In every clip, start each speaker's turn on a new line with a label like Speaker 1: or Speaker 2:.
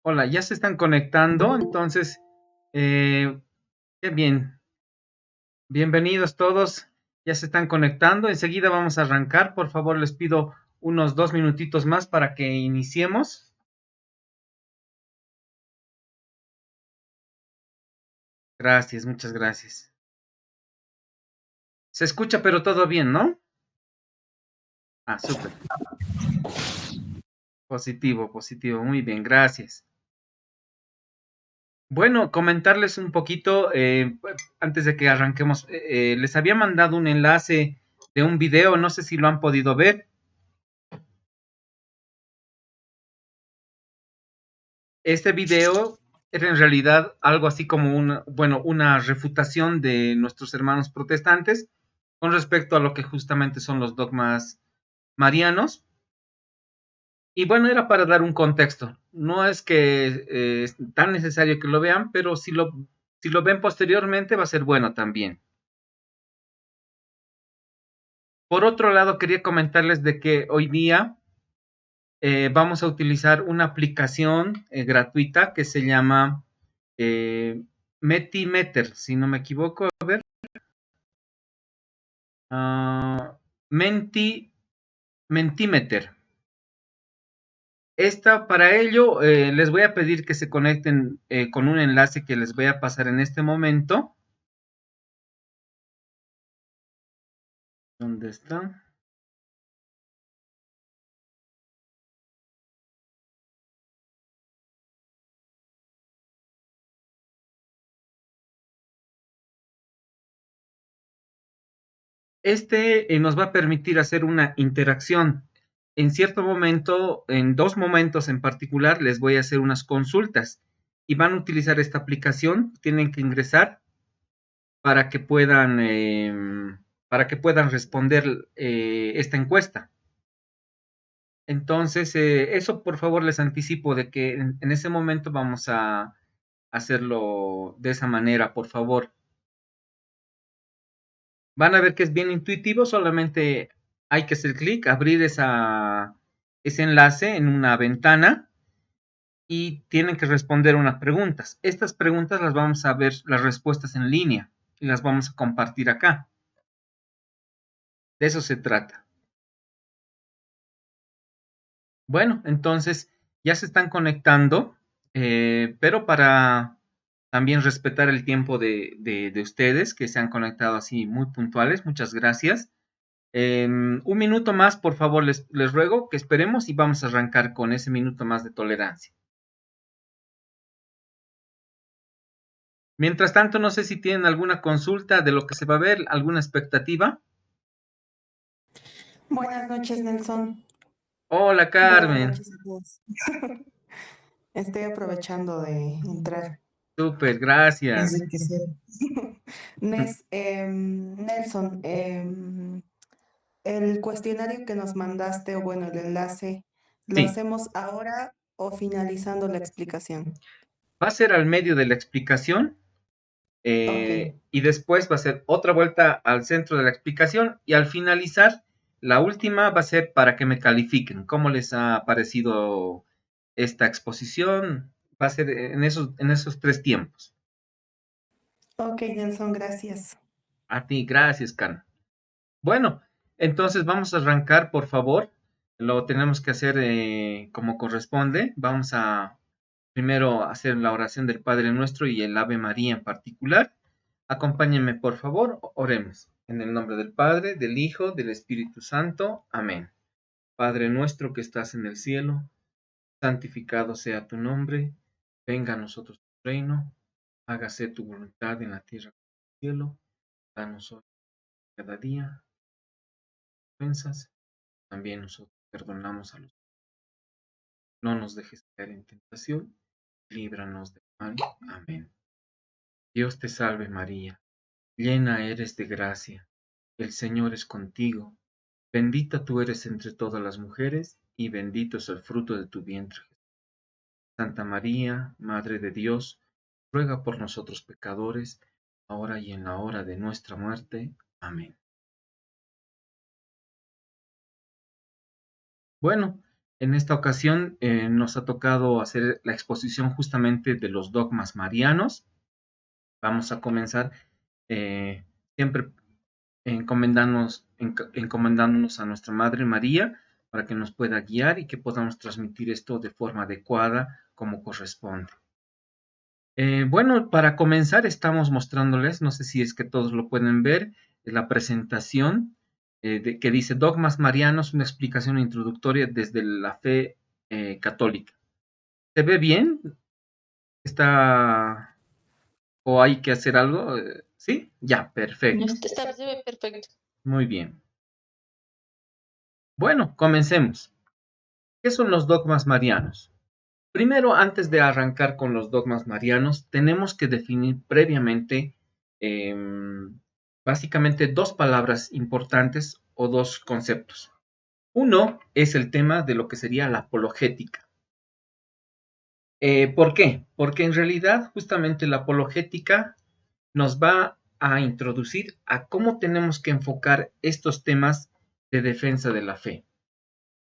Speaker 1: Hola, ya se están conectando, entonces, eh, qué bien. Bienvenidos todos, ya se están conectando. Enseguida vamos a arrancar. Por favor, les pido unos 2 minutitos más para que iniciemos. Gracias, muchas gracias. Se escucha, pero todo bien, ¿no? Ah, súper. Positivo, positivo. Muy bien, gracias. Bueno, comentarles un poquito, antes de que arranquemos, les había mandado un enlace de un video, no sé si lo han podido ver. Este video era en realidad algo así como una refutación de nuestros hermanos protestantes con respecto a lo que justamente son los dogmas marianos. Y bueno, era para dar un contexto. No es que es tan necesario que lo vean, pero si lo ven posteriormente va a ser bueno también. Por otro lado, quería comentarles de que hoy día vamos a utilizar una aplicación gratuita que se llama Metimeter, si no me equivoco. A ver, Menti, Mentimeter. Para ello, les voy a pedir que se conecten con un enlace que les voy a pasar en este momento. ¿Dónde está? Este nos va a permitir hacer una interacción. En cierto momento, en 2 momentos en particular, les voy a hacer unas consultas y van a utilizar esta aplicación. Tienen que ingresar para que puedan responder esta encuesta. Entonces, eso por favor les anticipo de que en ese momento vamos a hacerlo de esa manera, por favor. Van a ver que es bien intuitivo, solamente hay que hacer clic, abrir ese enlace en una ventana y tienen que responder unas preguntas. Estas preguntas las vamos a ver las respuestas en línea y las vamos a compartir acá. De eso se trata. Bueno, entonces ya se están conectando, pero para también respetar el tiempo de ustedes que se han conectado así muy puntuales, muchas gracias. Un minuto más, por favor, les ruego que esperemos y vamos a arrancar con ese minuto más de tolerancia. Mientras tanto, no sé si tienen alguna consulta de lo que se va a ver, alguna expectativa.
Speaker 2: Buenas noches, Nelson.
Speaker 1: Hola,
Speaker 2: Buenas
Speaker 1: Carmen.
Speaker 2: noches a todos. Estoy aprovechando de entrar.
Speaker 1: Súper, gracias.
Speaker 2: Enriquecer. Nelson, el cuestionario que nos mandaste, o bueno, el enlace, ¿lo
Speaker 1: Sí,
Speaker 2: hacemos ahora o finalizando la explicación?
Speaker 1: va a ser al medio de la explicación
Speaker 2: Ok,
Speaker 1: y después va a ser otra vuelta al centro de la explicación y al finalizar, la última va a ser para que me califiquen. ¿Cómo les ha parecido esta exposición? Va a ser en esos 3 tiempos.
Speaker 2: ok, Nelson, gracias.
Speaker 1: A ti, gracias, Carmen. Bueno, entonces vamos a arrancar, por favor. Lo tenemos que hacer como corresponde. Vamos a primero hacer la oración del Padre Nuestro y el Ave María en particular. Acompáñenme, por favor, oremos. En el nombre del Padre, del Hijo, del Espíritu Santo. Amén. Padre nuestro que estás en el cielo, santificado sea tu nombre. Venga a nosotros tu reino. Hágase tu voluntad en la tierra como en el cielo. Danos hoy cada día ofensas. También nosotros perdonamos a los. No nos dejes caer en tentación. Líbranos del mal. Amén. Dios te salve María, llena eres de gracia, el Señor es contigo, bendita tú eres entre todas las mujeres, y bendito es el fruto de tu vientre. Santa María, Madre de Dios, ruega por nosotros pecadores, ahora y en la hora de nuestra muerte. Amén. Bueno, En esta ocasión nos ha tocado hacer la exposición justamente de los dogmas marianos. Vamos a comenzar siempre encomendándonos a nuestra Madre María para que nos pueda guiar y que podamos transmitir esto de forma adecuada como corresponde. Bueno, para comenzar estamos mostrándoles, no sé si es que todos lo pueden ver, la presentación que dice Dogmas Marianos, una explicación introductoria desde la fe católica. ¿Se ve bien? ¿Está o hay que hacer algo? ¿Sí? Ya, perfecto.
Speaker 2: Se ve perfecto.
Speaker 1: Muy bien. Bueno, comencemos. ¿Qué son los dogmas marianos? Primero, antes de arrancar con los dogmas marianos, tenemos que definir previamente básicamente dos palabras importantes o dos conceptos. Uno es el tema de lo que sería la apologética. ¿Por qué? Porque en realidad justamente la apologética nos va a introducir a cómo tenemos que enfocar estos temas de defensa de la fe.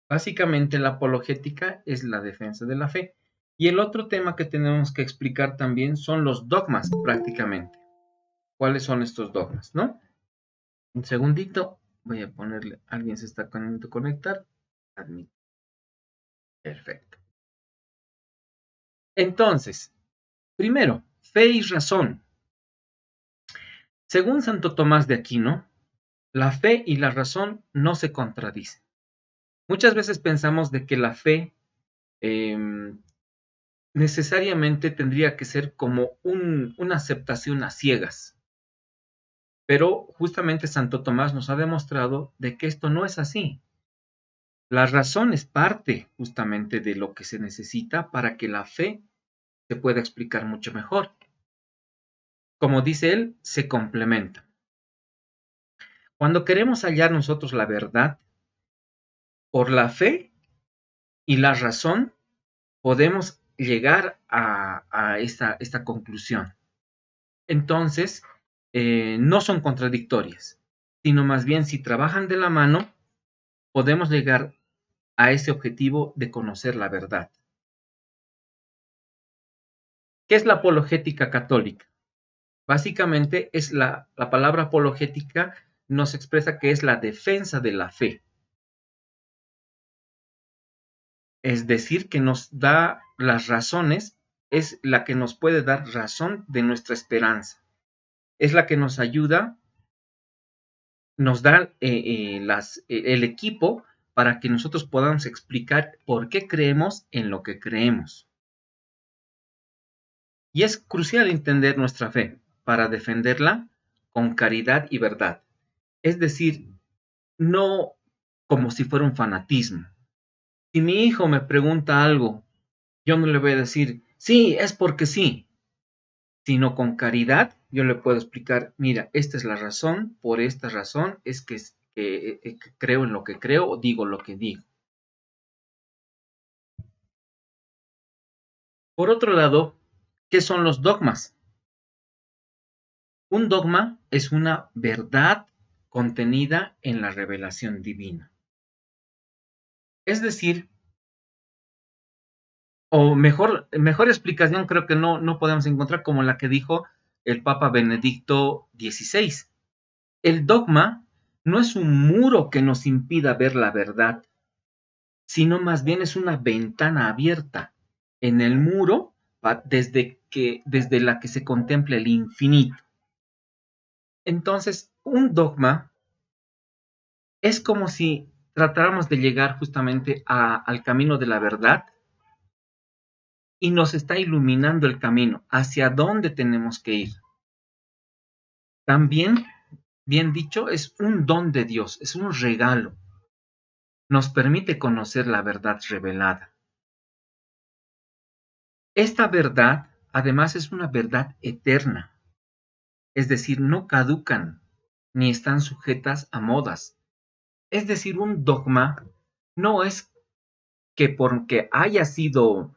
Speaker 1: Básicamente la apologética es la defensa de la fe. Y el otro tema que tenemos que explicar también son los dogmas prácticamente. ¿Cuáles son estos dogmas, no? Un segundito, voy a ponerle, alguien se está queriendo conectar. Admit. Perfecto. Entonces, primero, fe y razón. Según Santo Tomás de Aquino, la fe y la razón no se contradicen. Muchas veces pensamos de que la fe necesariamente tendría que ser como una aceptación a ciegas. Pero justamente Santo Tomás nos ha demostrado de que esto no es así. La razón es parte justamente de lo que se necesita para que la fe se pueda explicar mucho mejor. Como dice él, se complementa. Cuando queremos hallar nosotros la verdad, por la fe y la razón podemos llegar a esta conclusión. Entonces, no son contradictorias, sino más bien si trabajan de la mano, podemos llegar a ese objetivo de conocer la verdad. ¿Qué es la apologética católica? Básicamente es la palabra apologética nos expresa que es la defensa de la fe. Es decir, que nos da las razones, es la que nos puede dar razón de nuestra esperanza. Es la que nos ayuda, nos da el equipo para que nosotros podamos explicar por qué creemos en lo que creemos. Y es crucial entender nuestra fe para defenderla con caridad y verdad. Es decir, no como si fuera un fanatismo. Si mi hijo me pregunta algo, yo no le voy a decir, sí, es porque sí, sino con caridad yo le puedo explicar, mira, esta es la razón, por esta razón es que creo en lo que creo o digo lo que digo. Por otro lado, ¿qué son los dogmas? Un dogma es una verdad contenida en la revelación divina. Es decir, o mejor explicación creo que no podemos encontrar como la que dijo el Papa Benedicto XVI. El dogma no es un muro que nos impida ver la verdad, sino más bien es una ventana abierta en el muro desde la que se contempla el infinito. Entonces, un dogma es como si tratáramos de llegar justamente al camino de la verdad y nos está iluminando el camino hacia dónde tenemos que ir. También, bien dicho, es un don de Dios, es un regalo. Nos permite conocer la verdad revelada. Esta verdad, además, es una verdad eterna, es decir, no caducan ni están sujetas a modas. Es decir, un dogma no es que porque haya sido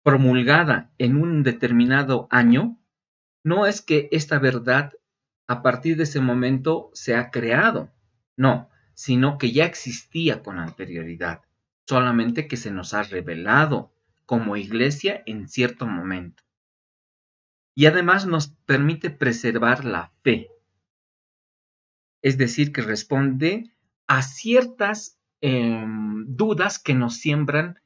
Speaker 1: promulgada en un determinado año, no es que esta verdad a partir de ese momento se ha creado. No, sino que ya existía con anterioridad, solamente que se nos ha revelado como iglesia en cierto momento. Y además nos permite preservar la fe, es decir, que responde a ciertas dudas que nos siembran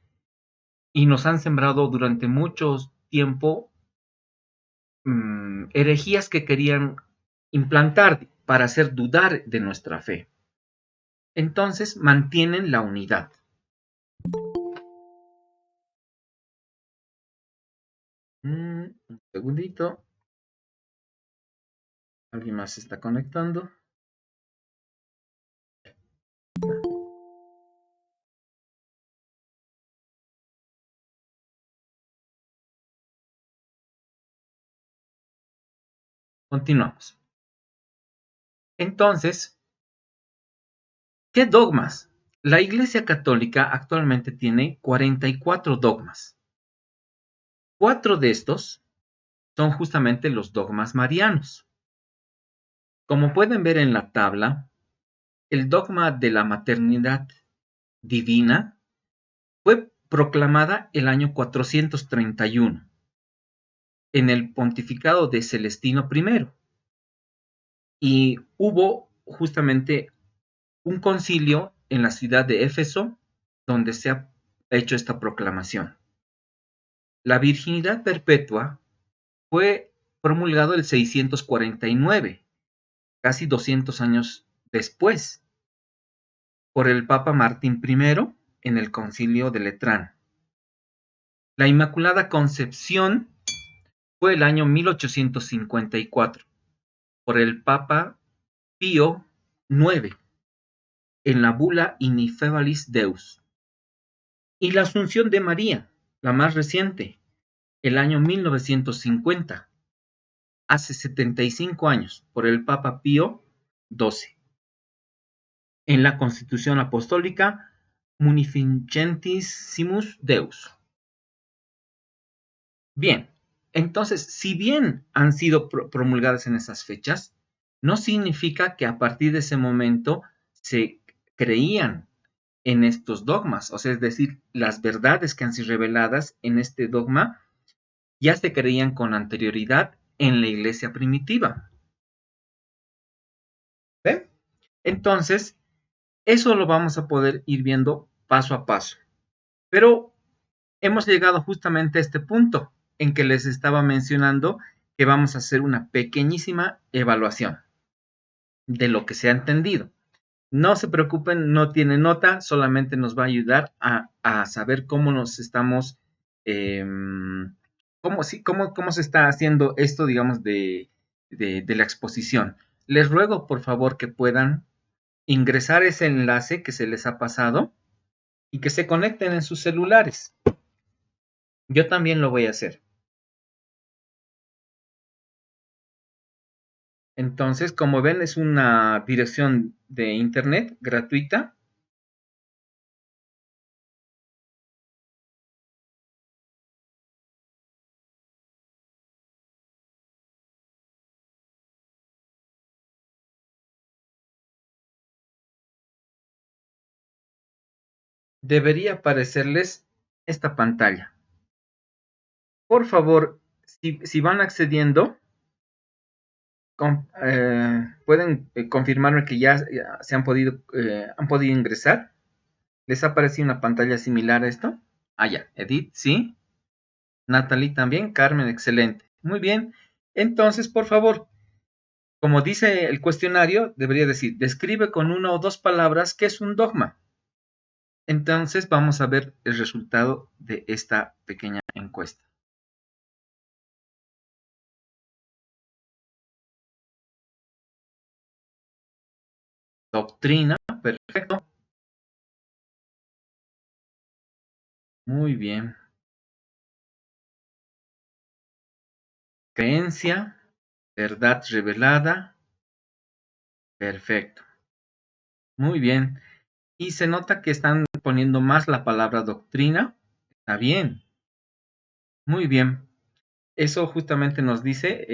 Speaker 1: y nos han sembrado durante mucho tiempo herejías que querían implantar para hacer dudar de nuestra fe. Entonces mantienen la unidad. Un segundito. Alguien más se está conectando. Continuamos. Entonces, ¿qué dogmas? La Iglesia Católica actualmente tiene 44 dogmas. 4 de estos son justamente los dogmas marianos. Como pueden ver en la tabla, el dogma de la maternidad divina fue proclamada el año 431 en el pontificado de Celestino I y hubo justamente un concilio en la ciudad de Éfeso donde se ha hecho esta proclamación. La virginidad perpetua fue promulgado el 649, casi 200 años después, por el Papa Martín I en el concilio de Letrán. La Inmaculada Concepción fue el año 1854 por el Papa Pío IX en la bula Ineffabilis Deus. Y la Asunción de María, la más reciente, el año 1950, hace 75 años, por el Papa Pío XII. En la Constitución Apostólica Munificentissimus Deus. Bien, entonces, si bien han sido promulgadas en esas fechas, no significa que a partir de ese momento se creían en estos dogmas, o sea, es decir, las verdades que han sido reveladas en este dogma ya se creían con anterioridad en la iglesia primitiva. ¿Ven? Entonces, eso lo vamos a poder ir viendo paso a paso. Pero hemos llegado justamente a este punto en que les estaba mencionando que vamos a hacer una pequeñísima evaluación de lo que se ha entendido. No se preocupen, no tiene nota, solamente nos va a ayudar a saber cómo nos estamos, cómo se está haciendo esto, digamos, de la exposición. Les ruego, por favor, que puedan ingresar ese enlace que se les ha pasado y que se conecten en sus celulares. Yo también lo voy a hacer. Entonces, como ven, es una dirección de internet gratuita. Debería aparecerles esta pantalla. Por favor, si van accediendo, pueden confirmarme que ya se han podido ingresar. ¿Les ha aparecido una pantalla similar a esto? Ah, ya. Edith, sí. Natalie también. Carmen, excelente. Muy bien. Entonces, por favor, como dice el cuestionario, debería decir, describe con una o dos palabras qué es un dogma. Entonces, vamos a ver el resultado de esta pequeña encuesta. Doctrina, perfecto. Muy bien. Creencia, verdad revelada, perfecto. Muy bien. Y se nota que están poniendo más la palabra doctrina. Está bien. Muy bien. Eso justamente nos dice,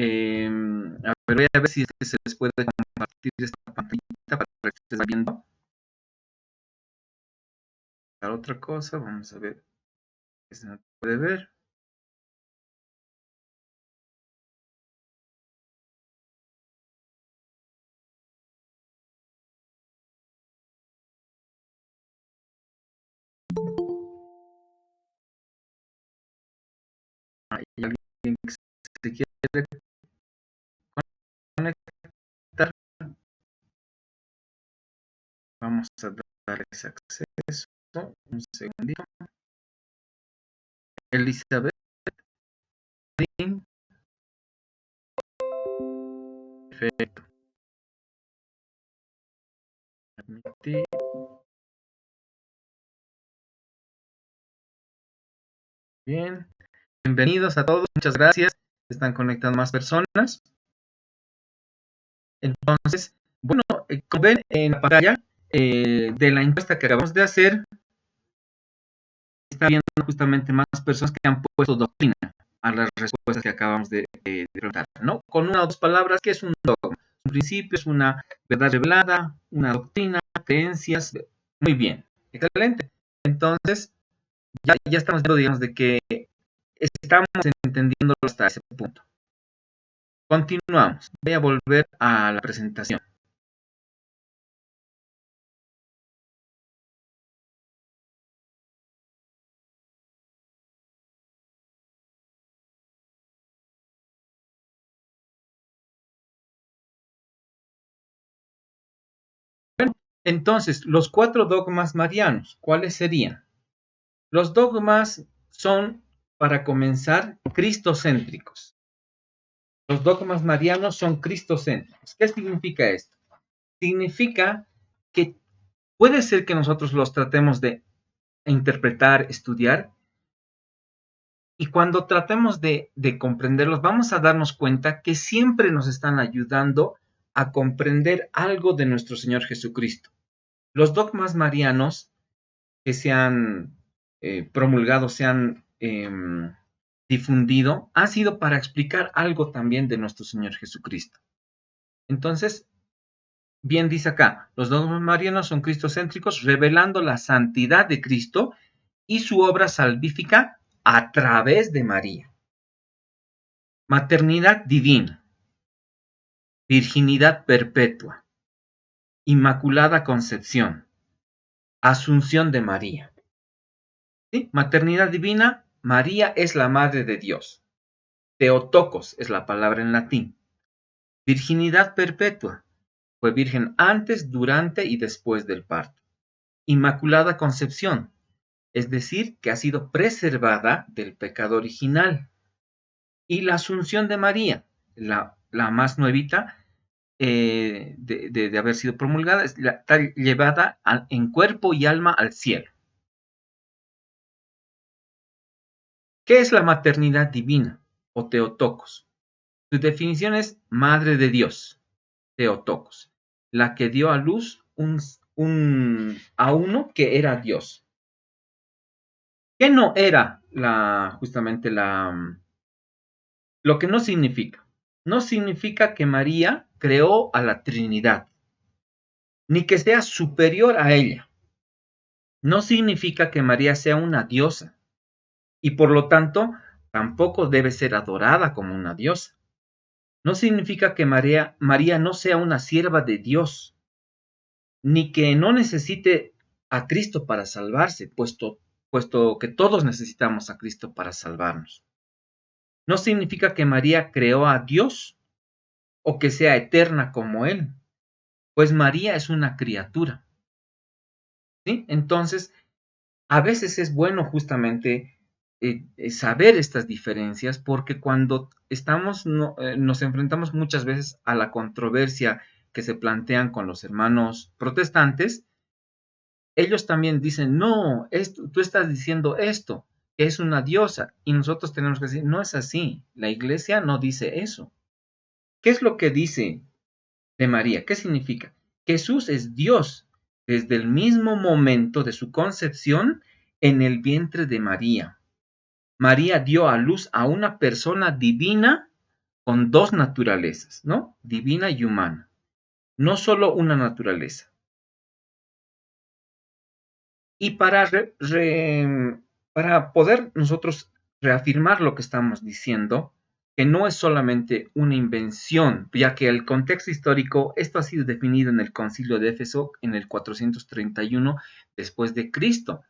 Speaker 1: a ver, voy a ver si se les puede compartir esta pantallita para que estés viendo. colocar otra cosa. Vamos a ver qué se nos puede ver. Hay alguien que se quiere conectar. Vamos a darles acceso. Un segundito. Elizabeth. Perfecto. Admitir. Bien. Bienvenidos a todos. Muchas gracias. Se están conectando más personas. Entonces, bueno, como ven en la pantalla de la encuesta que acabamos de hacer, está viendo justamente más personas que han puesto doctrina a las respuestas que acabamos de preguntar, ¿no? Con una o dos palabras, ¿qué es un dogma? Un principio, es una verdad revelada, una doctrina, creencias. Muy bien, excelente. Entonces, ya estamos viendo, digamos, de que estamos entendiendo hasta ese punto. Continuamos. Voy a volver a la presentación. Bueno, entonces, los 4 dogmas marianos, ¿cuáles serían? Los dogmas son, para comenzar, cristocéntricos. Los dogmas marianos son cristocéntricos. ¿Qué significa esto? Significa que puede ser que nosotros los tratemos de interpretar, estudiar, y cuando tratemos de comprenderlos, vamos a darnos cuenta que siempre nos están ayudando a comprender algo de nuestro Señor Jesucristo. Los dogmas marianos que se han promulgado, se han difundido, ha sido para explicar algo también de nuestro Señor Jesucristo. Entonces, bien dice acá, los dogmas marianos son cristocéntricos, revelando la santidad de Cristo y su obra salvífica a través de María. Maternidad divina, virginidad perpetua, inmaculada concepción, asunción de María. ¿Sí? Maternidad divina, María es la madre de Dios. Theotokos es la palabra en latín. Virginidad perpetua, fue virgen antes, durante y después del parto. Inmaculada concepción, es decir, que ha sido preservada del pecado original. Y la asunción de María, la más nuevita de haber sido promulgada, está llevada en cuerpo y alma al cielo. ¿Qué es la maternidad divina o Theotokos? Su definición es Madre de Dios, Theotokos, la que dio a luz a uno que era Dios. ¿Qué no era justamente lo que no significa? No significa que María creó a la Trinidad, ni que sea superior a ella. No significa que María sea una diosa, y por lo tanto tampoco debe ser adorada como una diosa. No significa que María no sea una sierva de Dios, ni que no necesite a Cristo para salvarse, puesto que todos necesitamos a Cristo para salvarnos. No significa que María creó a Dios o que sea eterna como Él, pues María es una criatura. ¿Sí? Entonces, a veces es bueno justamente saber estas diferencias, porque cuando nos enfrentamos muchas veces a la controversia que se plantean con los hermanos protestantes, ellos también dicen, no, tú estás diciendo esto, que es una diosa, y nosotros tenemos que decir, no es así, la iglesia no dice eso. ¿Qué es lo que dice de María? ¿Qué significa? Jesús es Dios desde el mismo momento de su concepción en el vientre de María. María dio a luz a una persona divina con dos naturalezas, ¿no? Divina y humana. No solo una naturaleza. Y para poder nosotros reafirmar lo que estamos diciendo, que no es solamente una invención, ya que el contexto histórico, esto ha sido definido en el Concilio de Éfeso en el 431 después de Cristo,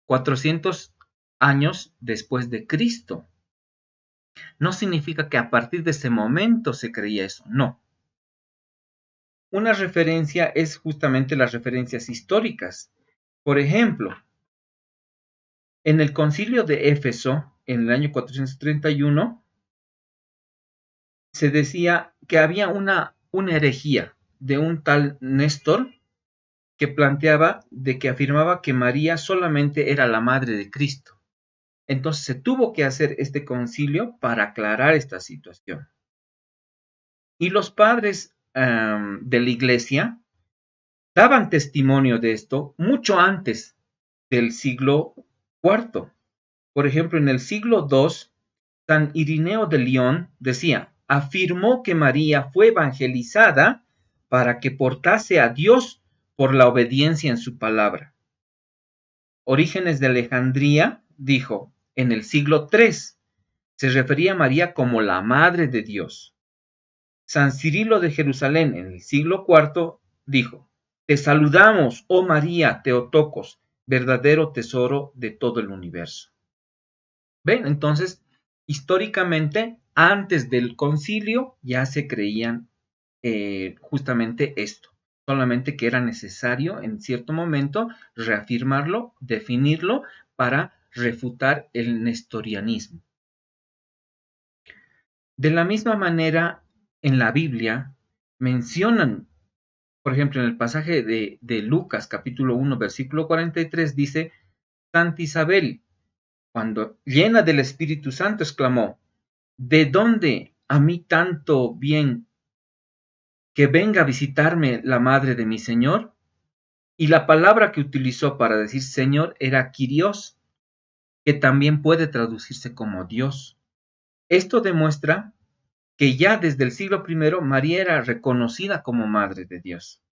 Speaker 1: 400 años después de Cristo. No significa que a partir de ese momento se creía eso, no. Una referencia es justamente las referencias históricas. Por ejemplo, en el Concilio de Éfeso, en el año 431, se decía que había una herejía de un tal Néstor que planteaba de que afirmaba que María solamente era la madre de Cristo. Entonces se tuvo que hacer este concilio para aclarar esta situación. Y los padres de la iglesia daban testimonio de esto mucho antes del siglo IV. Por ejemplo, en el siglo II, San Irineo de León decía, afirmó que María fue evangelizada para que portase a Dios por la obediencia en su palabra. Orígenes de Alejandría dijo, en el siglo III, se refería a María como la Madre de Dios. San Cirilo de Jerusalén, en el siglo IV, dijo, te saludamos, oh María Teotocos, verdadero tesoro de todo el universo. ¿Ven? Entonces, históricamente, antes del concilio ya se creían justamente esto, solamente que era necesario en cierto momento reafirmarlo, definirlo para refutar el nestorianismo. De la misma manera, en la Biblia mencionan, por ejemplo, en el pasaje de Lucas capítulo 1, versículo 43, dice, Santa Isabel, cuando llena del Espíritu Santo, exclamó, ¿de dónde a mí tanto bien que venga a visitarme la madre de mi Señor? Y la palabra que utilizó para decir Señor era Kyrios, que también puede traducirse como Dios. Esto demuestra que ya desde el siglo I María era reconocida como Madre de Dios.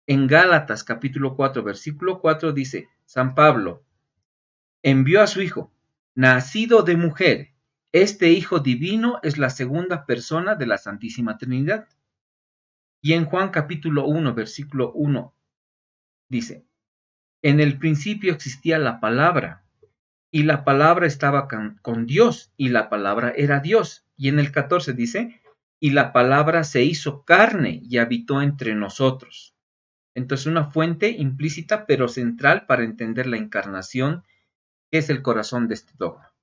Speaker 1: En Gálatas capítulo 4, versículo 4 dice, San Pablo envió a su Hijo, nacido de mujer. Este Hijo divino es la segunda persona de la Santísima Trinidad. Y en Juan capítulo 1, versículo 1 dice, en el principio existía la palabra, y la palabra estaba con Dios, y la palabra era Dios. Y en el 14 dice, y la palabra se hizo carne y habitó entre nosotros. Entonces, una fuente implícita pero central para entender la encarnación, que es el corazón de este dogma.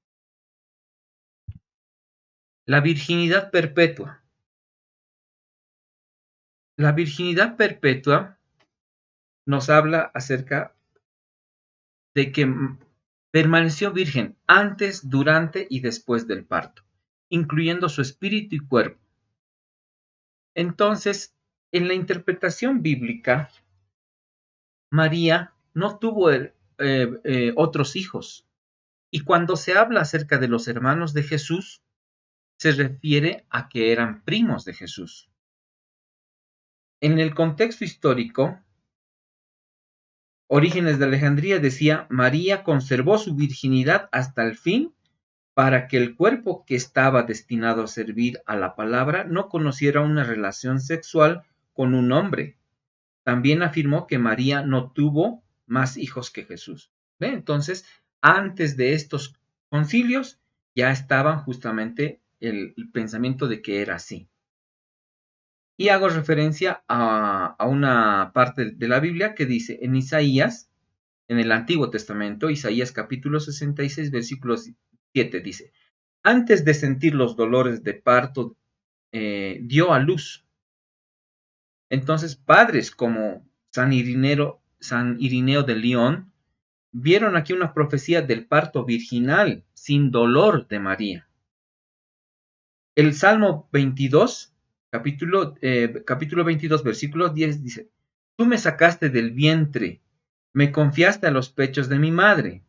Speaker 1: La virginidad perpetua. La virginidad perpetua nos habla acerca de que permaneció virgen antes, durante y después del parto, incluyendo su espíritu y cuerpo. Entonces, en la interpretación bíblica, María no tuvo otros hijos. Y cuando se habla acerca de los hermanos de Jesús, se refiere a que eran primos de Jesús. En el contexto histórico, Orígenes de Alejandría decía, María conservó su virginidad hasta el fin para que el cuerpo que estaba destinado a servir a la palabra no conociera una relación sexual con un hombre. También afirmó que María no tuvo más hijos que Jesús. ¿Ve? Entonces, antes de estos concilios, ya estaba justamente el pensamiento de que era así. Y hago referencia a una parte de la Biblia que dice en Isaías, en el Antiguo Testamento, Isaías capítulo 66, versículo 7, dice, antes de sentir los dolores de parto, dio a luz. Entonces, padres como San Irineo de León vieron aquí una profecía del parto virginal sin dolor de María. El Salmo 22, capítulo 22, versículo 10 dice, tú me sacaste del vientre, me confiaste a los pechos de mi madre.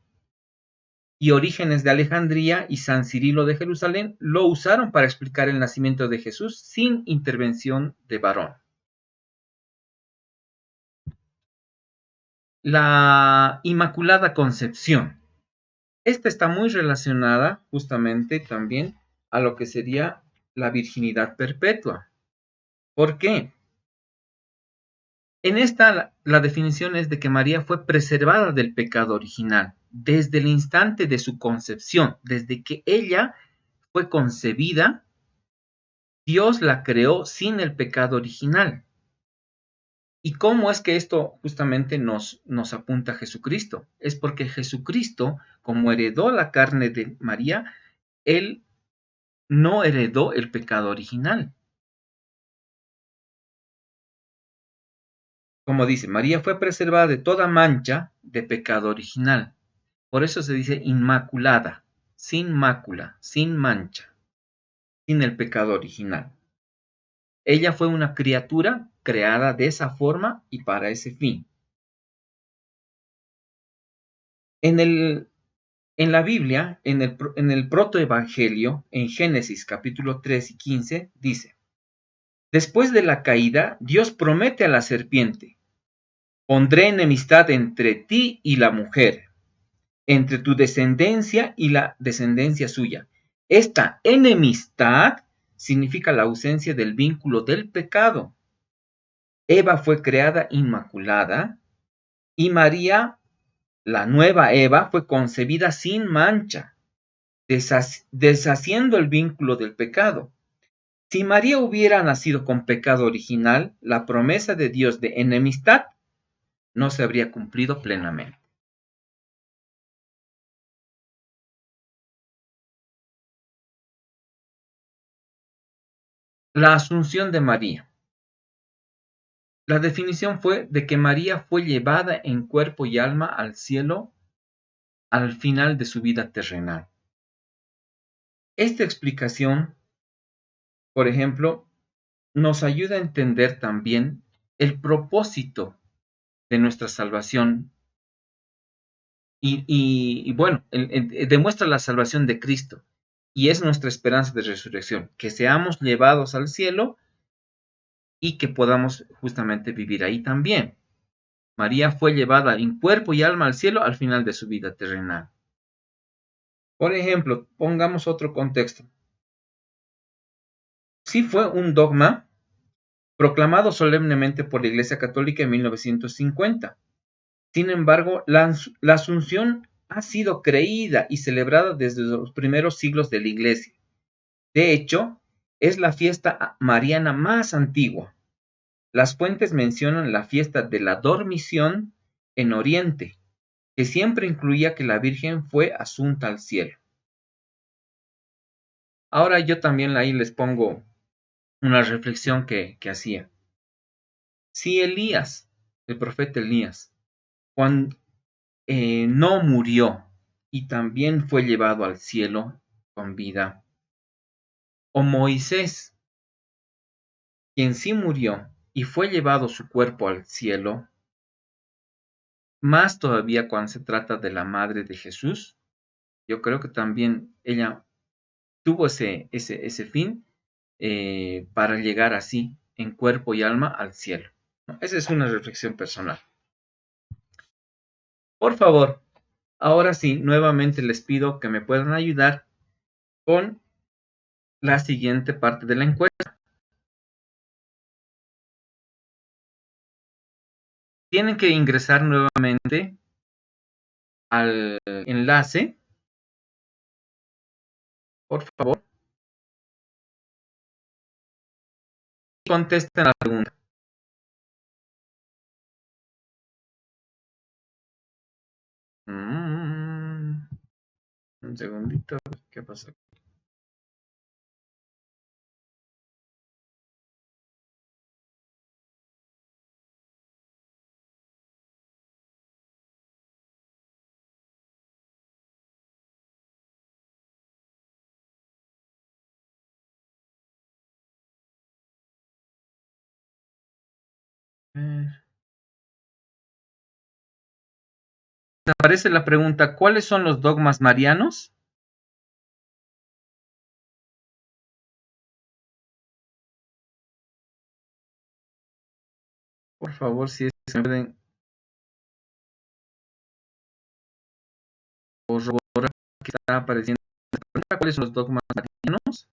Speaker 1: Y Orígenes de Alejandría y San Cirilo de Jerusalén lo usaron para explicar el nacimiento de Jesús sin intervención de varón. la Inmaculada Concepción. Esta está muy relacionada justamente también a lo que sería la virginidad perpetua. ¿Por qué? En esta la definición es de que María fue preservada del pecado original desde el instante de su concepción, desde que ella fue concebida, Dios la creó sin el pecado original. ¿Y cómo es que esto justamente nos apunta a Jesucristo? Es porque Jesucristo, como heredó la carne de María, él no heredó el pecado original. Como dice, María fue preservada de toda mancha de pecado original. Por eso se dice inmaculada, sin mácula, sin mancha, sin el pecado original. Ella fue una criatura creada de esa forma y para ese fin. En la Biblia, en el protoevangelio, en Génesis capítulo 3 y 15, dice, después de la caída, Dios promete a la serpiente, pondré enemistad entre ti y la mujer, entre tu descendencia y la descendencia suya. Esta enemistad significa la ausencia del vínculo del pecado. Eva fue creada inmaculada y María, la nueva Eva, fue concebida sin mancha, deshaciendo el vínculo del pecado. Si María hubiera nacido con pecado original, la promesa de Dios de enemistad no se habría cumplido plenamente. La asunción de María. La definición fue de que María fue llevada en cuerpo y alma al cielo al final de su vida terrenal. Esta explicación, por ejemplo, nos ayuda a entender también el propósito de nuestra salvación y bueno, demuestra la salvación de Cristo y es nuestra esperanza de resurrección, que seamos llevados al cielo y que podamos justamente vivir ahí también. María fue llevada en cuerpo y alma al cielo al final de su vida terrenal. Por ejemplo, pongamos otro contexto. Sí fue un dogma proclamado solemnemente por la Iglesia Católica en 1950. Sin embargo, la Asunción ha sido creída y celebrada desde los primeros siglos de la Iglesia. De hecho, es la fiesta mariana más antigua. Las fuentes mencionan la fiesta de la Dormición en Oriente, que siempre incluía que la Virgen fue asunta al cielo. Ahora yo también ahí les pongo una reflexión que hacía. Si Elías, el profeta Elías, cuando no murió y también fue llevado al cielo con vida, o Moisés, quien sí murió y fue llevado su cuerpo al cielo, más todavía cuando se trata de la madre de Jesús, yo creo que también ella tuvo ese fin para llegar así en cuerpo y alma al cielo. Esa es una reflexión personal. Por favor, ahora sí, nuevamente les pido que me puedan ayudar con la siguiente parte de la encuesta. Tienen que ingresar nuevamente al enlace, por favor, y contesten la pregunta. Un segundito, ¿qué pasa? Aparece la pregunta, ¿cuáles son los dogmas marianos? Por favor, si es que me pueden que está apareciendo. ¿Cuáles son los dogmas marianos?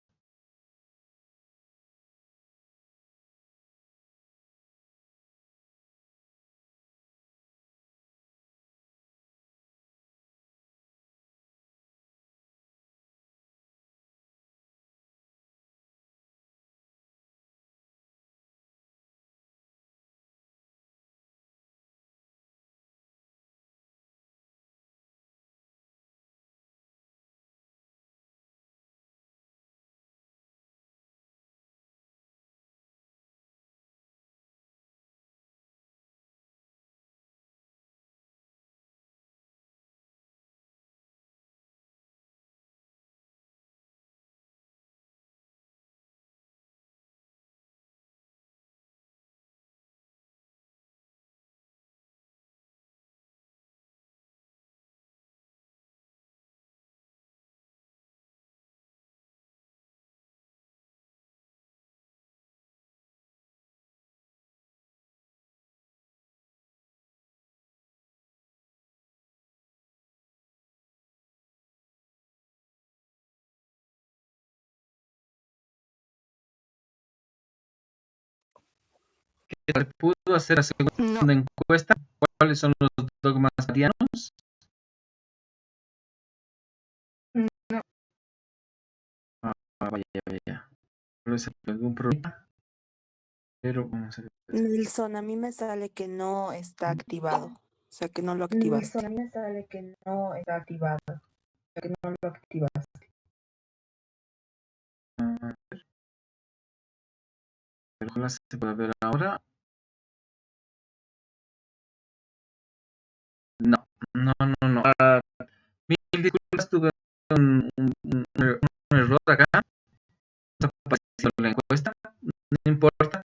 Speaker 1: ¿Se pudo hacer la
Speaker 2: No,
Speaker 1: segunda encuesta? ¿Cuáles son los dogmas marianos?
Speaker 2: no.
Speaker 1: Ah, vaya, vaya. Tal vez algún problema, pero vamos a ver.
Speaker 2: Nelson, a mí me sale que no está activado. O sea, que no lo
Speaker 3: Nelson, a
Speaker 2: activaste.
Speaker 3: mí me sale que no está activado, que no lo activaste.
Speaker 1: Ah, pero ojalá se pueda ver ahora. No, no, no, no. Mil disculpas, tuve un error acá. No apareció la encuesta, no importa.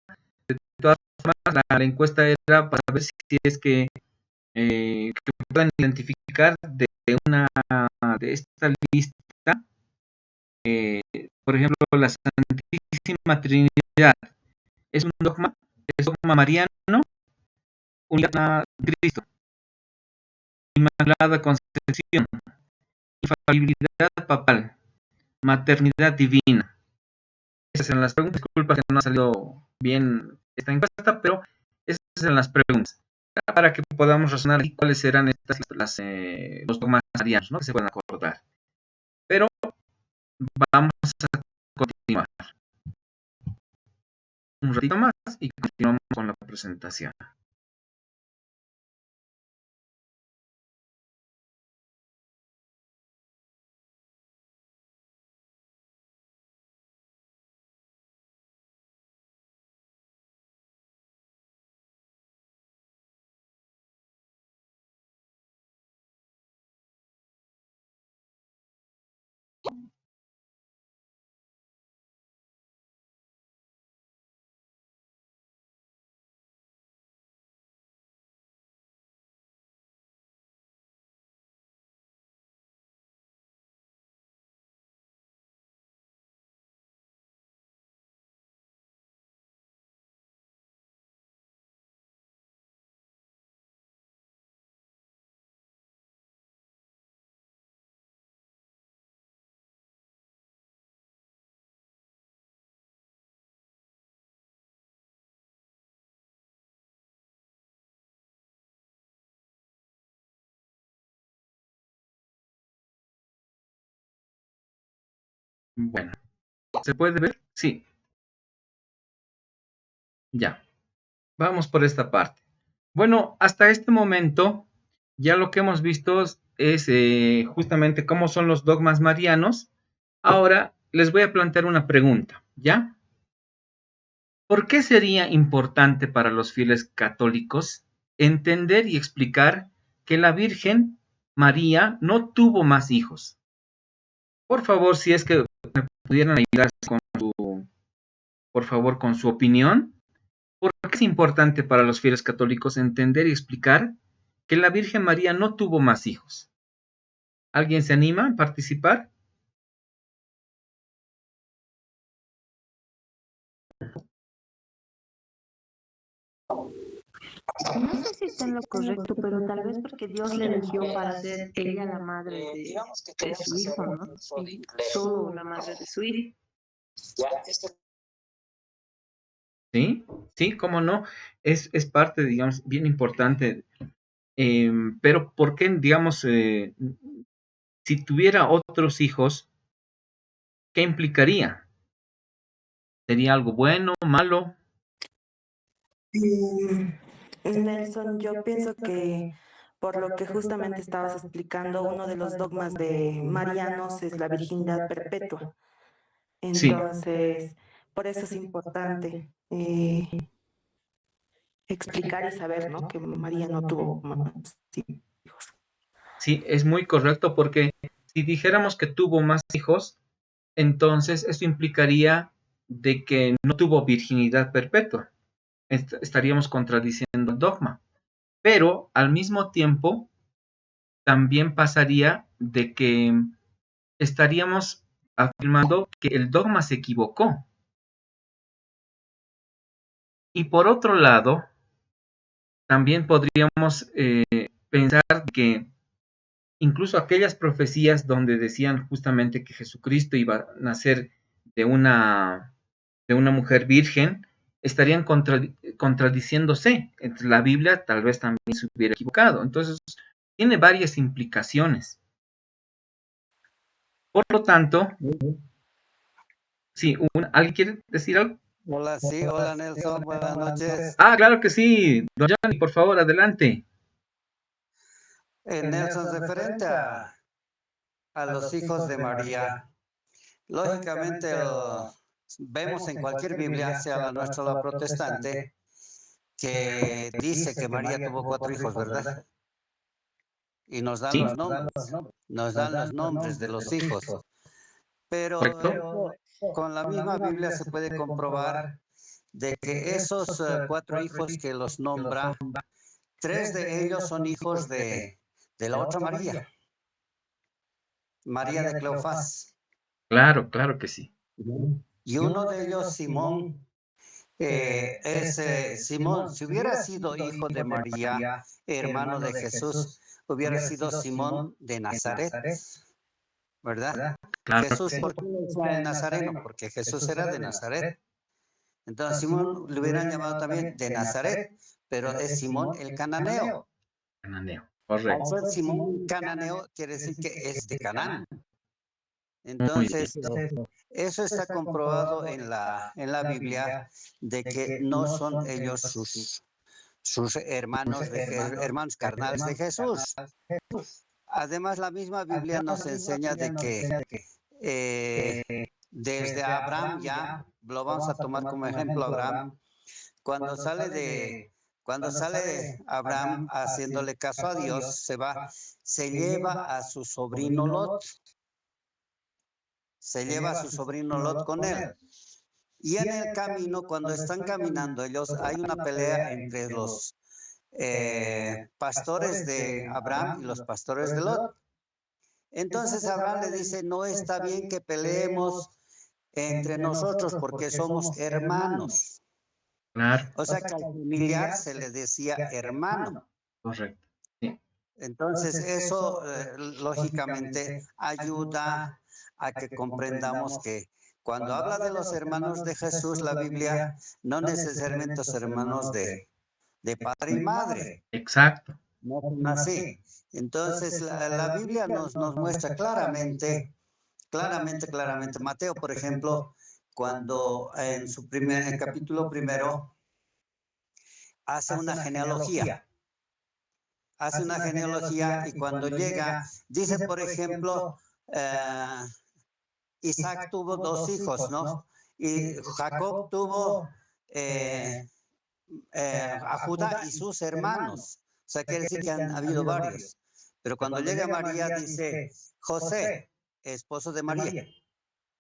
Speaker 1: De todas formas, la encuesta era para ver si es que puedan identificar una de esta lista, por ejemplo, la Santísima Trinidad. Es un dogma, es dogma mariano, unidad de Cristo, Inmaculada Concepción, infalibilidad papal, maternidad divina. Esas eran las preguntas. Disculpa que no ha salido bien esta encuesta, pero esas eran las preguntas. Para que podamos razonar aquí cuáles serán los dogmas marianos, ¿no? Que se pueden acordar. Pero vamos a continuar un ratito más y continuamos con la presentación. Bueno, ¿se puede ver? Sí, ya. Vamos por esta parte. Bueno, hasta este momento ya lo que hemos visto es justamente cómo son los dogmas marianos. Ahora les voy a plantear una pregunta, ¿ya? ¿Por qué sería importante para los fieles católicos entender y explicar que la Virgen María no tuvo más hijos? Por favor, si es que me pudieran ayudar por favor, con su opinión. ¿Por qué es importante para los fieles católicos entender y explicar que la Virgen María no tuvo más hijos? ¿Alguien se anima a participar?
Speaker 4: No sé si está en lo correcto, pero tal vez porque Dios le eligió para ser ella la madre de su hijo, ¿no? Y solo la madre de su hijo.
Speaker 1: ¿Sí? Sí, cómo no. Es parte, digamos, bien importante. Pero ¿por qué, digamos, si tuviera otros hijos, qué implicaría? ¿Sería algo bueno, malo?
Speaker 2: Nelson, yo pienso que por lo que justamente estabas explicando, uno de los dogmas de marianos es la virginidad perpetua.
Speaker 1: Sí,
Speaker 2: Entonces, por eso es importante explicar y saber, ¿no? Que María no tuvo más hijos.
Speaker 1: sí, es muy correcto porque si dijéramos que tuvo más hijos, entonces eso implicaría de que no tuvo virginidad perpetua. Estaríamos contradiciendo el dogma. Pero al mismo tiempo, también pasaría de que estaríamos afirmando que el dogma se equivocó. Y por otro lado, también podríamos pensar que incluso aquellas profecías donde decían justamente que Jesucristo iba a nacer de una mujer virgen, estarían contradiciéndose. Entre la Biblia tal vez también se hubiera equivocado. Entonces, tiene varias implicaciones. Por lo tanto, sí, ¿alguien quiere decir algo?
Speaker 5: Hola, sí, hola Nelson, buenas noches.
Speaker 1: Ah, claro que sí. Don Johnny, por favor, adelante.
Speaker 5: Nelson, referente a los hijos de María, lógicamente vemos en cualquier Biblia, sea la nuestra o la protestante, que dice que María tuvo 4 hijos, ¿verdad? Y nos dan
Speaker 1: Sí,
Speaker 5: los nombres, nos dan los nombres de los hijos. Pero
Speaker 1: correcto.
Speaker 5: con la misma Biblia se puede comprobar de que esos 4 hijos que los nombra, 3 de ellos son hijos de la otra María, María de Cleofás.
Speaker 1: Claro, claro que sí.
Speaker 5: Y uno de ellos, Simón, Simón, si hubiera sido hijo de María, hermano de Jesús, hubiera sido Simón de Nazaret, ¿verdad?
Speaker 1: Claro,
Speaker 5: Jesús, ¿por qué le decían el Nazareno? Porque Jesús era de Nazaret. Entonces Simón le hubieran llamado también de Nazaret, pero es Simón el cananeo.
Speaker 1: Cananeo,
Speaker 5: Al
Speaker 1: correcto.
Speaker 5: ser Simón cananeo, quiere decir que es de Canaán.
Speaker 1: Muy bien.
Speaker 5: Entonces, eso está comprobado en la Biblia, de que no son ellos sus hermanos, hermanos carnales de Jesús. Además, la misma Biblia nos enseña de que desde Abraham ya, lo vamos a tomar como ejemplo Abraham, cuando sale Abraham haciéndole caso a Dios, se lleva a su sobrino Lot, con él. Y en el camino, cuando están caminando ellos, hay una pelea entre los pastores de Abraham y los pastores de Lot. Entonces Abraham le dice, no está bien que peleemos entre nosotros porque somos hermanos.
Speaker 1: Claro,
Speaker 5: O sea que al familiar se le decía hermano.
Speaker 1: correcto. Sí,
Speaker 5: Entonces eso lógicamente ayuda a que comprendamos que cuando habla de los hermanos de Jesús, la Biblia, no necesariamente los hermanos de padre y madre,
Speaker 1: exacto.
Speaker 5: no son así. Entonces la Biblia nos muestra claramente, Mateo, por ejemplo, cuando en su en capítulo primero hace una genealogía. Y cuando llega, dice, por ejemplo, Isaac tuvo 2 hijos, ¿no? Y Jacob tuvo a Judá y sus hermanos. O sea, quiere decir que han habido varios. Pero cuando llega María, dice José, esposo de María,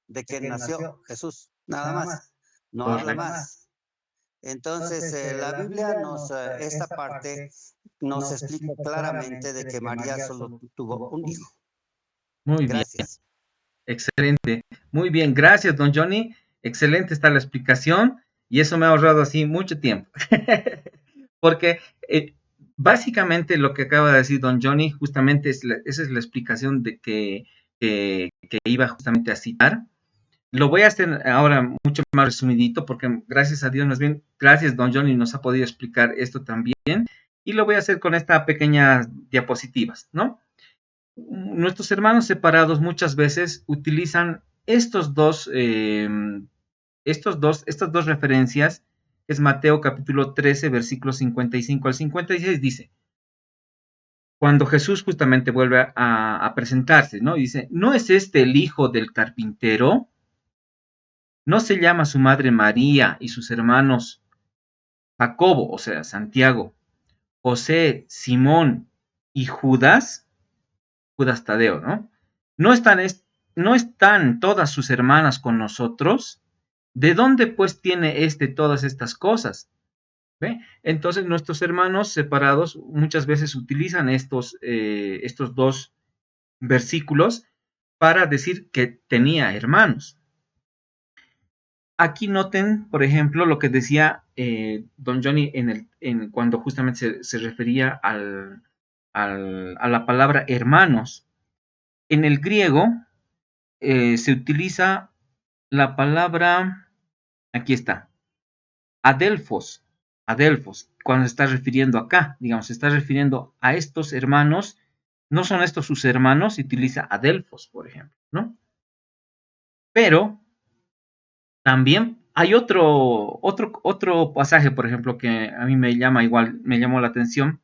Speaker 5: de quien nació Jesús, nada más. No habla
Speaker 1: Correcto.
Speaker 5: más. Entonces, la Biblia esta parte nos explica claramente de que María solo tuvo un hijo.
Speaker 1: Muy bien,
Speaker 5: Gracias.
Speaker 1: excelente. Muy bien, gracias, don Johnny. Excelente está la explicación y eso me ha ahorrado así mucho tiempo. Porque básicamente lo que acaba de decir don Johnny, justamente esa es la explicación de que iba justamente a citar. Lo voy a hacer ahora mucho más resumidito porque gracias a Dios, gracias don Johnny nos ha podido explicar esto también y lo voy a hacer con estas pequeñas diapositivas, ¿no? Nuestros hermanos separados muchas veces utilizan estas dos referencias, es Mateo capítulo 13, versículos 55 al 56, dice, cuando Jesús justamente vuelve a presentarse, ¿no? Dice, ¿no es este el hijo del carpintero? ¿No se llama su madre María y sus hermanos Jacobo, o sea, Santiago, José, Simón y Judas? Judas Tadeo, ¿no? ¿No están todas sus hermanas con nosotros? ¿De dónde pues tiene todas estas cosas? ¿Ve? Entonces nuestros hermanos separados muchas veces utilizan estos dos versículos para decir que tenía hermanos. Aquí noten, por ejemplo, lo que decía don Johnny cuando justamente se refería a la palabra hermanos. En el griego se utiliza la palabra, aquí está, adelphos, cuando se está refiriendo acá, digamos, se está refiriendo a estos hermanos, no son estos sus hermanos, se utiliza adelphos, por ejemplo, ¿no? Pero también hay otro pasaje, por ejemplo, que a mí me llamó la atención.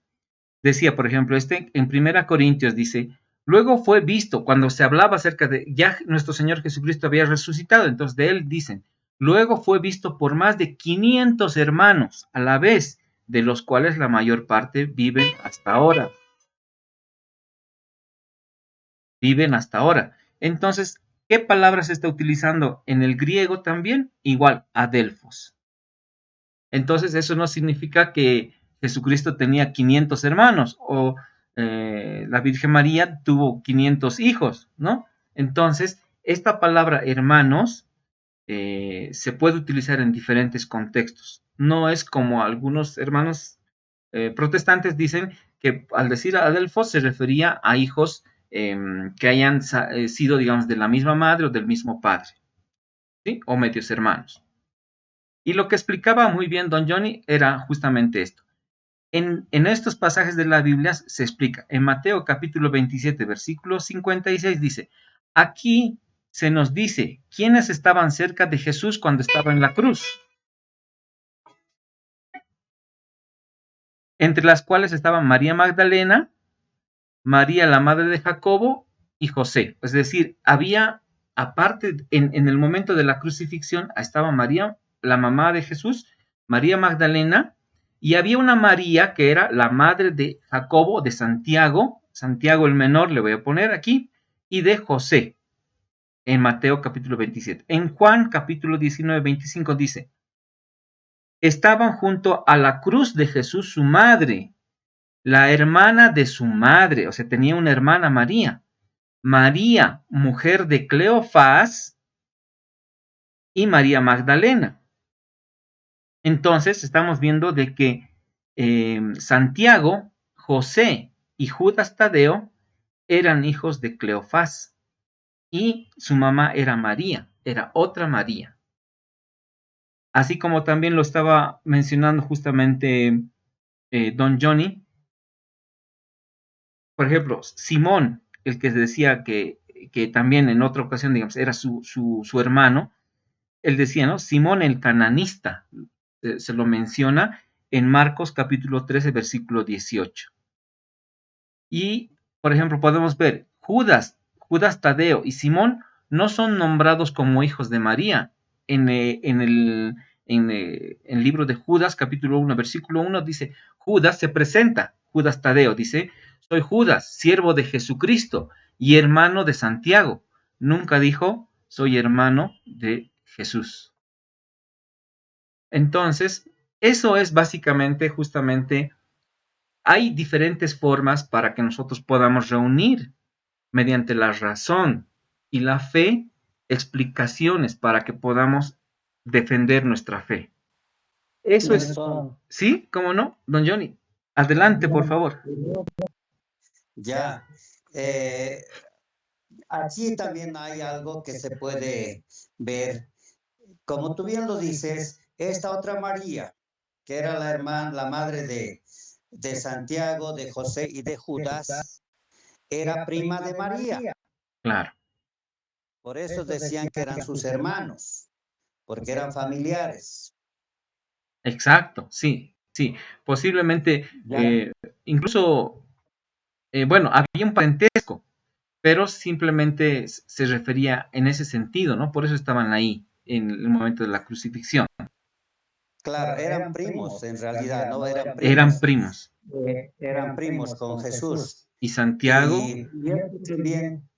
Speaker 1: Decía, por ejemplo, en 1 Corintios dice, luego fue visto, cuando se hablaba acerca de ya nuestro Señor Jesucristo había resucitado, entonces de él dicen, luego fue visto por más de 500 hermanos a la vez, de los cuales la mayor parte viven hasta ahora. Entonces, ¿qué palabra se está utilizando en el griego también? Igual, adelphos. Entonces, eso no significa que Jesucristo tenía 500 hermanos o la Virgen María tuvo 500 hijos, ¿no? Entonces, esta palabra hermanos se puede utilizar en diferentes contextos. No es como algunos hermanos protestantes dicen que al decir adelphos se refería a hijos que hayan sido, digamos, de la misma madre o del mismo padre, ¿sí? O medios hermanos. Y lo que explicaba muy bien don Johnny era justamente esto. En estos pasajes de la Biblia se explica. En Mateo capítulo 27, versículo 56 dice, aquí se nos dice quiénes estaban cerca de Jesús cuando estaba en la cruz. Entre las cuales estaban María Magdalena, María la madre de Jacobo y José. Es decir, había, aparte, en el momento de la crucifixión, estaba María, la mamá de Jesús, María Magdalena, y había una María que era la madre de Jacobo, de Santiago el menor, le voy a poner aquí, y de José, en Mateo capítulo 27. En Juan capítulo 19, 25 dice, estaban junto a la cruz de Jesús su madre, la hermana de su madre, o sea, tenía una hermana María, mujer de Cleofás, y María Magdalena. Entonces, estamos viendo de que Santiago, José y Judas Tadeo eran hijos de Cleofás, y su mamá era María, era otra María. Así como también lo estaba mencionando justamente don Johnny. Por ejemplo, Simón, el que decía que también en otra ocasión, digamos, era su hermano, él decía, ¿no? Simón el cananista, se lo menciona en Marcos capítulo 13, versículo 18. Y, por ejemplo, podemos ver, Judas Tadeo y Simón no son nombrados como hijos de María. En el libro de Judas, capítulo 1, versículo 1, dice, Judas se presenta, Judas Tadeo, dice, soy Judas, siervo de Jesucristo y hermano de Santiago. Nunca dijo, soy hermano de Jesús. Entonces, eso es básicamente, justamente, hay diferentes formas para que nosotros podamos reunir mediante la razón y la fe explicaciones para que podamos defender nuestra fe. Eso
Speaker 5: No
Speaker 1: es,
Speaker 5: son.
Speaker 1: ¿sí? ¿Cómo no? Don Johnny, adelante, por favor.
Speaker 5: Ya. Aquí también hay algo que se puede ver. Como tú bien lo dices, esta otra María, que era la hermana, la madre de Santiago, de José y de Judas, era prima de María.
Speaker 1: Claro,
Speaker 5: Por eso decían que eran sus hermanos, porque eran familiares.
Speaker 1: exacto, sí, sí. Posiblemente,
Speaker 5: Ya.
Speaker 1: incluso, bueno, había un parentesco, pero simplemente se refería en ese sentido, ¿no? Por eso estaban ahí en el momento de la crucifixión.
Speaker 5: Claro, eran primos en realidad, no eran
Speaker 1: Eran
Speaker 5: primos.
Speaker 1: primos.
Speaker 5: Eran primos con Jesús.
Speaker 1: Y Santiago,
Speaker 5: Y esto también,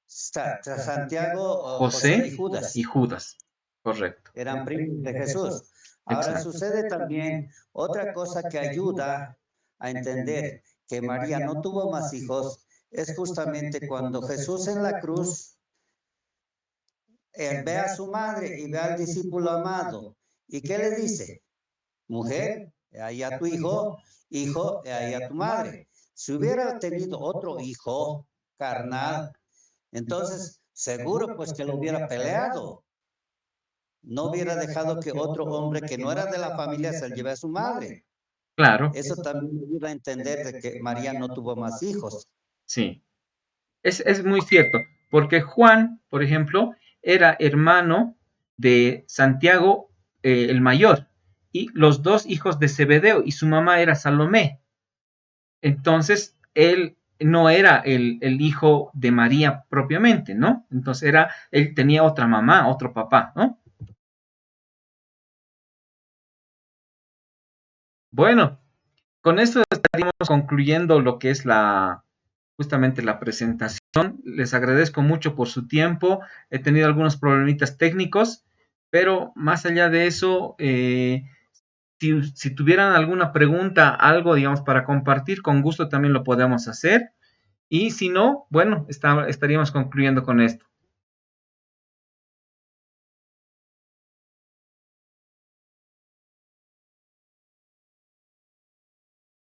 Speaker 5: Santiago, José y
Speaker 1: José
Speaker 5: Judas
Speaker 1: y Judas. Correcto.
Speaker 5: eran primos de Jesús. Ahora
Speaker 1: Exacto.
Speaker 5: sucede también otra cosa que ayuda a entender que María no tuvo más hijos, es justamente cuando Jesús en la cruz ve a su madre y ve al discípulo amado. ¿Y qué le dice? Mujer, ahí a tu hijo, hijo, ahí a tu madre. Si hubiera tenido otro hijo carnal, entonces seguro pues que lo hubiera peleado. No hubiera dejado que otro hombre que no era de la familia se lleve a su madre.
Speaker 1: Claro,
Speaker 5: Eso también ayuda a entender de que María no tuvo más hijos.
Speaker 1: sí. Es muy cierto, porque Juan, por ejemplo, era hermano de Santiago el mayor y los dos hijos de Zebedeo y su mamá era Salomé. Entonces, él no era el hijo de María propiamente, ¿no? Entonces él tenía otra mamá, otro papá, ¿no? Bueno, con esto estaríamos concluyendo lo que es justamente la presentación. Les agradezco mucho por su tiempo. He tenido algunos problemitas técnicos, pero más allá de eso, si tuvieran alguna pregunta, algo, digamos, para compartir, con gusto también lo podemos hacer. Y si no, bueno, estaríamos concluyendo con esto.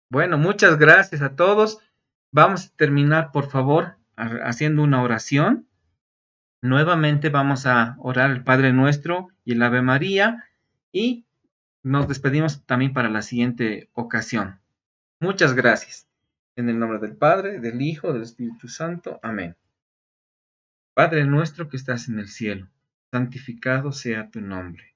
Speaker 1: Bueno, muchas gracias a todos. Vamos a terminar, por favor, haciendo una oración. Nuevamente vamos a orar el Padre Nuestro y el Ave María y nos despedimos también para la siguiente ocasión. Muchas gracias. En el nombre del Padre, del Hijo, del Espíritu Santo. Amén. Padre nuestro que estás en el cielo, santificado sea tu nombre.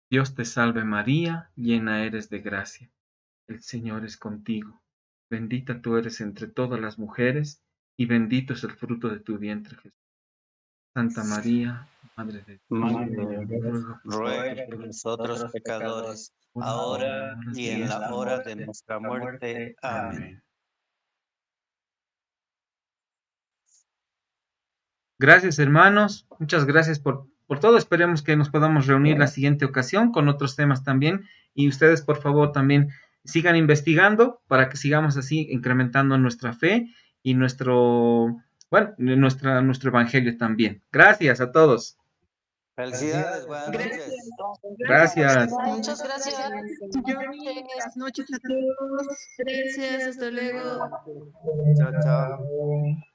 Speaker 1: Dios te salve María, llena eres de gracia. El Señor es contigo. Bendita tú eres entre todas las mujeres, y bendito es el fruto de tu vientre, Jesús. Santa María, Madre de
Speaker 5: Madre
Speaker 1: Dios,
Speaker 5: de Dios,
Speaker 1: ruega por
Speaker 5: ruega por nosotros pecadores, ahora y en la hora de nuestra muerte. Amén.
Speaker 1: Amén. Gracias, hermanos. Muchas gracias por todo. Esperemos que nos podamos reunir la siguiente ocasión con otros temas también. Y ustedes, por favor, también sigan investigando para que sigamos así incrementando nuestra fe y nuestro evangelio también. Gracias a todos.
Speaker 5: Felicidades, buenas
Speaker 2: Gracias.
Speaker 5: noches.
Speaker 1: Gracias.
Speaker 2: Muchas gracias.
Speaker 3: Buenas noches a todos.
Speaker 4: Gracias, hasta luego.
Speaker 5: Chao, chao.